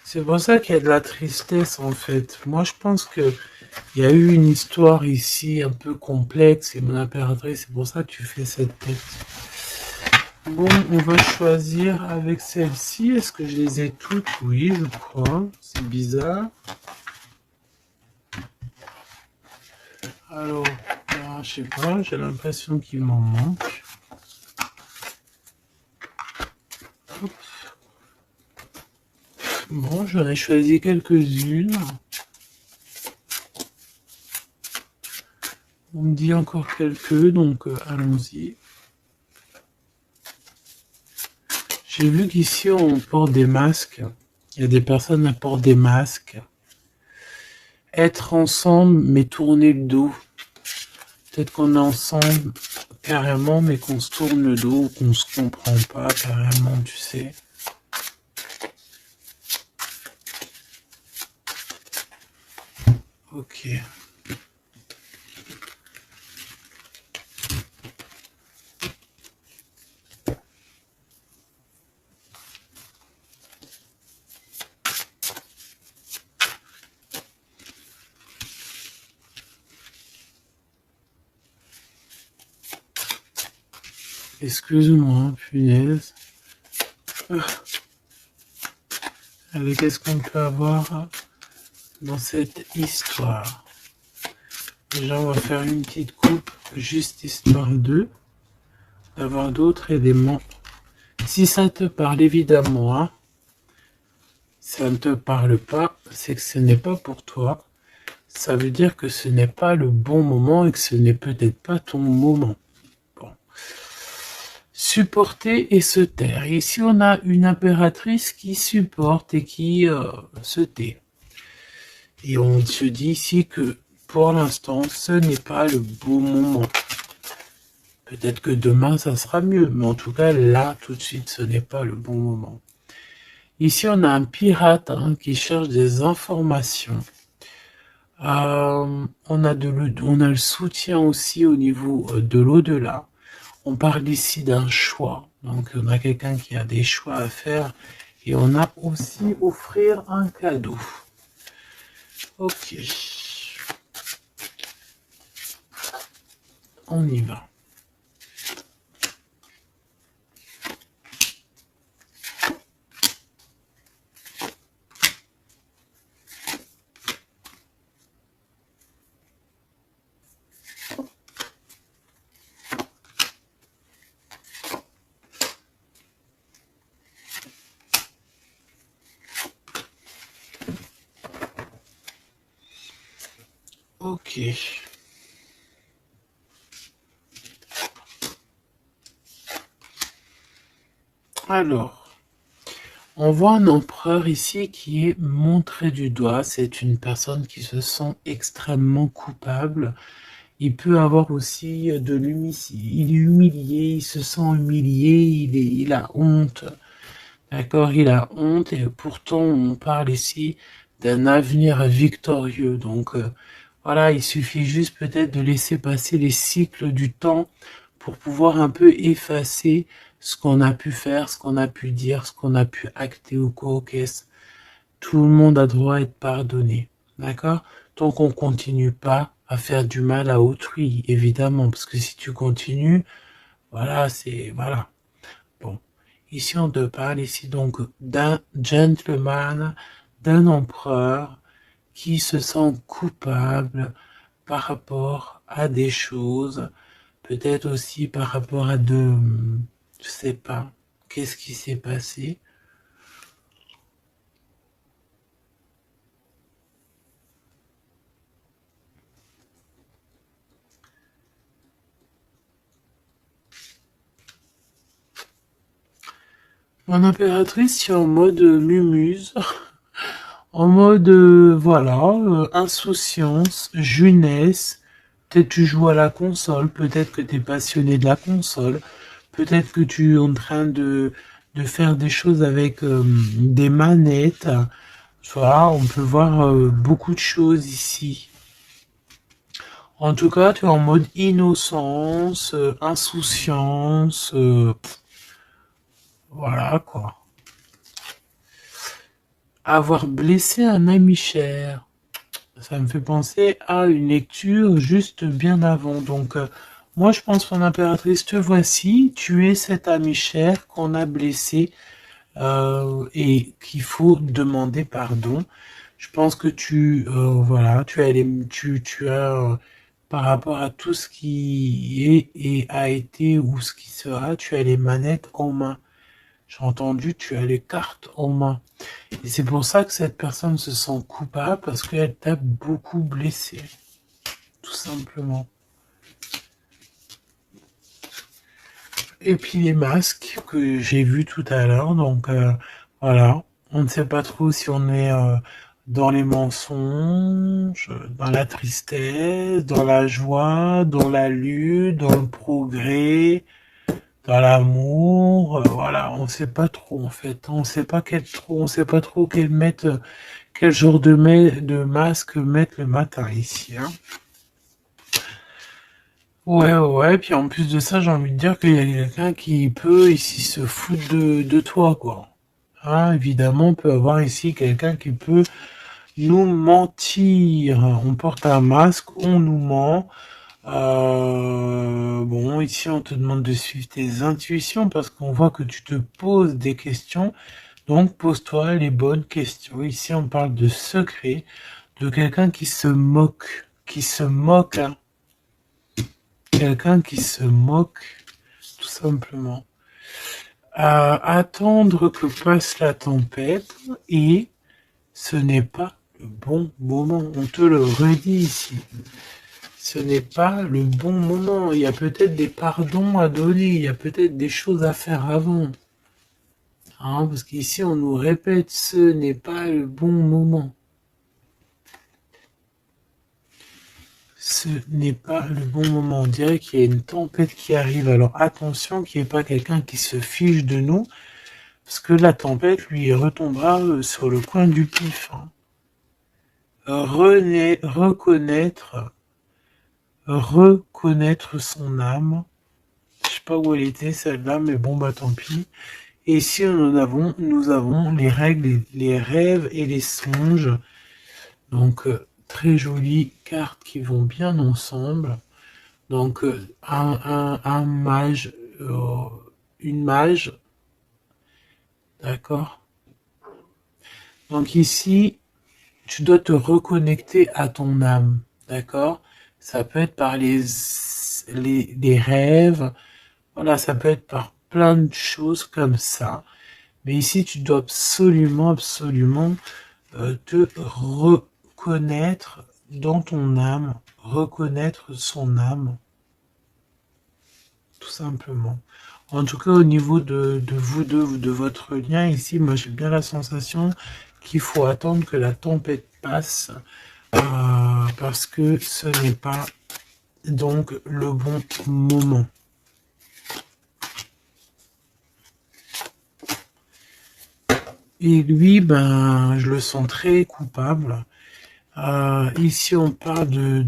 C'est pour ça qu'il y a de la tristesse en fait. Moi je pense que il y a eu une histoire ici un peu complexe et mon impératrice, c'est pour ça que tu fais cette tête. Bon, on va choisir avec celle-ci. Est-ce que je les ai toutes? Oui, je crois. C'est bizarre. Alors, là, je sais pas, j'ai l'impression qu'il m'en manque. Hop. Bon, j'en ai choisi quelques-unes. On me dit encore quelques, donc allons-y. J'ai vu qu'ici on porte des masques. Il y a des personnes qui portent des masques. Être ensemble mais tourner le dos. Peut-être qu'on est ensemble carrément mais qu'on se tourne le dos ou qu'on se comprend pas carrément, tu sais. Ok. Excuse-moi, punaise. Allez, qu'est-ce qu'on peut avoir dans cette histoire? Déjà, on va faire une petite coupe, juste histoire d'avoir d'autres éléments. Si ça te parle, évidemment, hein, si ça ne te parle pas, c'est que ce n'est pas pour toi. Ça veut dire que ce n'est pas le bon moment et que ce n'est peut-être pas ton moment. Bon. Supporter et se taire. Ici, on a une impératrice qui supporte et qui se tait. Et on se dit ici que pour l'instant, ce n'est pas le bon moment. Peut-être que demain, ça sera mieux, mais en tout cas, là, tout de suite, ce n'est pas le bon moment. Ici, on a un pirate qui cherche des informations. On a le soutien aussi au niveau de l'au-delà. On parle ici d'un choix. Donc, on a quelqu'un qui a des choix à faire. Et on a aussi offrir un cadeau. Ok. On y va. Ok. Alors, on voit un empereur ici qui est montré du doigt. C'est une personne qui se sent extrêmement coupable. Il peut avoir aussi de l'humilité. Il est humilié, il se sent humilié, il a honte. D'accord, il a honte et pourtant on parle ici d'un avenir victorieux. Donc voilà, il suffit juste peut-être de laisser passer les cycles du temps pour pouvoir un peu effacer ce qu'on a pu faire, ce qu'on a pu dire, ce qu'on a pu acter ou quoi, ok. Tout le monde a droit à être pardonné. D'accord? Tant qu'on continue pas à faire du mal à autrui, évidemment, parce que si tu continues, voilà, voilà. Bon. Ici, on te parle ici donc d'un gentleman, d'un empereur qui se sent coupable par rapport à des choses, peut-être aussi par rapport à je sais pas, qu'est-ce qui s'est passé. Mon impératrice, c'est en mode mumuse, en mode, voilà, insouciance, jeunesse. Peut-être tu joues à la console, peut-être que tu es passionné de la console, peut-être que tu es en train de faire des choses avec des manettes. Voilà, on peut voir beaucoup de choses ici. En tout cas, tu es en mode innocence, insouciance, voilà quoi. Avoir blessé un ami cher. Ça me fait penser à une lecture juste bien avant. Donc, moi, je pense, mon impératrice, te voici. Tu es cet ami cher qu'on a blessé et qu'il faut demander pardon. Je pense que voilà, tu as, par rapport à tout ce qui est et a été ou ce qui sera, tu as les manettes en main. J'ai entendu, tu as les cartes en main. Et c'est pour ça que cette personne se sent coupable parce qu'elle t'a beaucoup blessé, tout simplement. Et puis les masques que j'ai vus tout à l'heure, donc voilà, on ne sait pas trop si on est dans les mensonges, dans la tristesse, dans la joie, dans la lutte, dans le progrès, dans l'amour, voilà, on sait pas trop en fait, on sait pas trop quel genre de masque mettre le matin ici, hein. Ouais, ouais, puis en plus de ça, j'ai envie de dire qu'il y a quelqu'un qui peut ici se foutre de toi, quoi. Hein, évidemment, on peut avoir ici quelqu'un qui peut nous mentir. On porte un masque, on nous ment. Bon, ici, on te demande de suivre tes intuitions parce qu'on voit que tu te poses des questions. Donc, pose-toi les bonnes questions. Ici, on parle de secret, de quelqu'un qui se moque, hein. Quelqu'un qui se moque, tout simplement. Attendre que passe la tempête et ce n'est pas le bon moment. On te le redit ici. Ce n'est pas le bon moment. Il y a peut-être des pardons à donner. Il y a peut-être des choses à faire avant. Hein, parce qu'ici, on nous répète, ce n'est pas le bon moment. Ce n'est pas le bon moment. On dirait qu'il y a une tempête qui arrive. Alors attention qu'il n'y ait pas quelqu'un qui se fiche de nous. Parce que la tempête, lui, retombera sur le coin du pif. Hein. Reconnaître son âme. Je sais pas où elle était celle-là, mais bon bah tant pis. Et ici nous avons les règles, les rêves et les songes. Donc très jolies cartes qui vont bien ensemble. Donc un mage, une mage, d'accord. Donc ici, tu dois te reconnecter à ton âme, d'accord? Ça peut être par les rêves, voilà, ça peut être par plein de choses comme ça. Mais ici, tu dois absolument, absolument te reconnaître dans ton âme, reconnaître son âme, tout simplement. En tout cas, au niveau de vous deux, de votre lien, ici, moi j'ai bien la sensation qu'il faut attendre que la tempête passe parce que ce n'est pas donc le bon moment. Et lui, ben, je le sens très coupable. Ici, on parle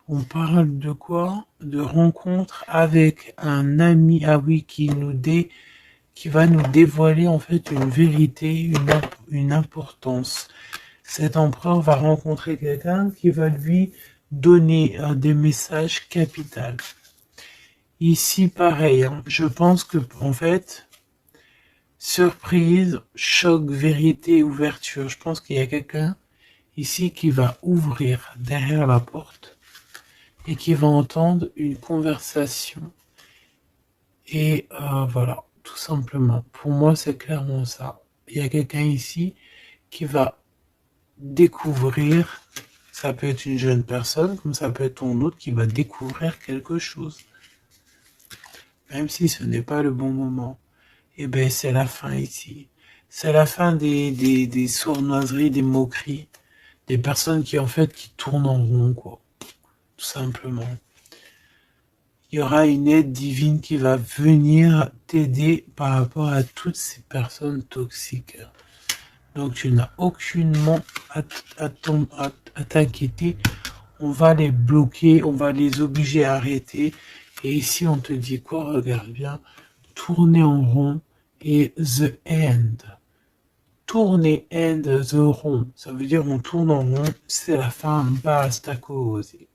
on parle de quoi? De rencontre avec un ami, ah oui, qui va nous dévoiler en fait une vérité, une importance. Cet empereur va rencontrer quelqu'un qui va lui donner des messages capitaux. Ici, pareil, hein, je pense que en fait, surprise, choc, vérité, ouverture. Je pense qu'il y a quelqu'un ici qui va ouvrir derrière la porte et qui va entendre une conversation. Et voilà, tout simplement. Pour moi, c'est clairement ça. Il y a quelqu'un ici qui va découvrir, ça peut être une jeune personne, comme ça peut être ton autre qui va découvrir quelque chose. Même si ce n'est pas le bon moment. et ben c'est la fin ici. C'est la fin des sournoiseries, des moqueries, des personnes qui en fait qui tournent en rond, quoi. Tout simplement. Il y aura une aide divine qui va venir t'aider par rapport à toutes ces personnes toxiques. Donc tu n'as aucunement à t'inquiéter. On va les bloquer, on va les obliger à arrêter. Et ici on te dit quoi? Regarde bien. Tourner en rond et the end. Tourner end the rond. Ça veut dire on tourne en rond, c'est la fin, basta così.